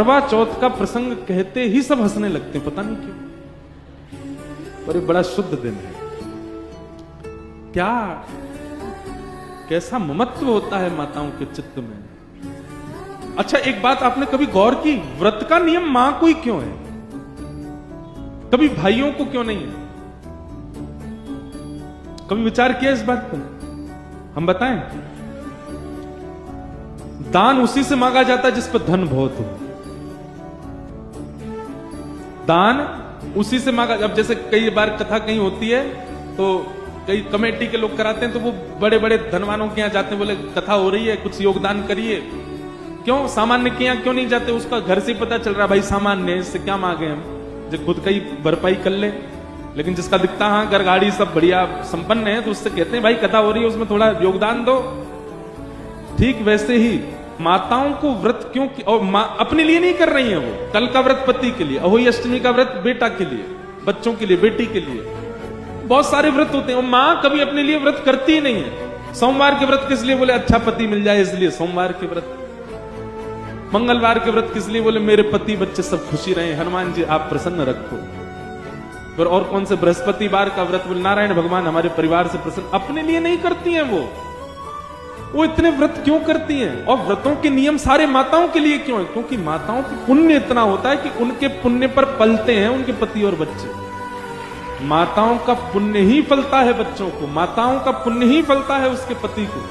करवा चौथ का प्रसंग कहते ही सब हंसने लगते हैं, पता नहीं क्यों। पर ये बड़ा शुद्ध दिन है। क्या कैसा ममत्व होता है माताओं के चित्त में। अच्छा, एक बात आपने कभी गौर की, व्रत का नियम मां को ही क्यों है, कभी भाइयों को क्यों नहीं है? कभी विचार किया इस बात पर? हम बताएं, दान उसी से मांगा जाता है जिस पर धन बहुत हो। दान उसी से मांगा। अब जैसे कई बार कथा कहीं होती है तो कई कमेटी के लोग कराते हैं, तो वो बड़े बड़े धनवानों के यहां जाते हैं, बोले कथा हो रही है कुछ योगदान करिए। क्यों सामान्य के यहां क्यों नहीं जाते? उसका घर से पता चल रहा भाई सामान्य है, इससे क्या मांगे हम, जो खुद का ही भरपाई कर ले। लेकिन जिसका दिखता हाँ घर गाड़ी सब बढ़िया संपन्न है, तो उससे कहते हैं भाई कथा हो रही है उसमें थोड़ा योगदान दो। ठीक वैसे ही माताओं को व्रत क्यों, और मां अपने लिए नहीं कर रही है, वो कल का व्रत पति के लिए, अहोई अष्टमी का व्रत बेटा के लिए, बच्चों के लिए, बेटी के लिए, बहुत सारे व्रत होते हैं। और मां कभी अपने लिए व्रत करती ही नहीं है। सोमवार के व्रत किस लिए? बोले अच्छा पति मिल जाए इसलिए सोमवार के व्रत। मंगलवार के व्रत किस लिए? बोले मेरे पति बच्चे सब खुशी रहे, हनुमान जी आप प्रसन्न रखो। फिर और कौन से? बृहस्पतिवार का व्रत, बोले नारायण भगवान हमारे परिवार से प्रसन्न। अपने लिए नहीं करती हैं वो इतने व्रत क्यों करती हैं? और व्रतों के नियम सारे माताओं के लिए क्यों है? क्योंकि माताओं को पुण्य इतना होता है कि उनके पुण्य पर पलते हैं उनके पति और बच्चे। माताओं का पुण्य ही फलता है बच्चों को, माताओं का पुण्य ही फलता है उसके पति को।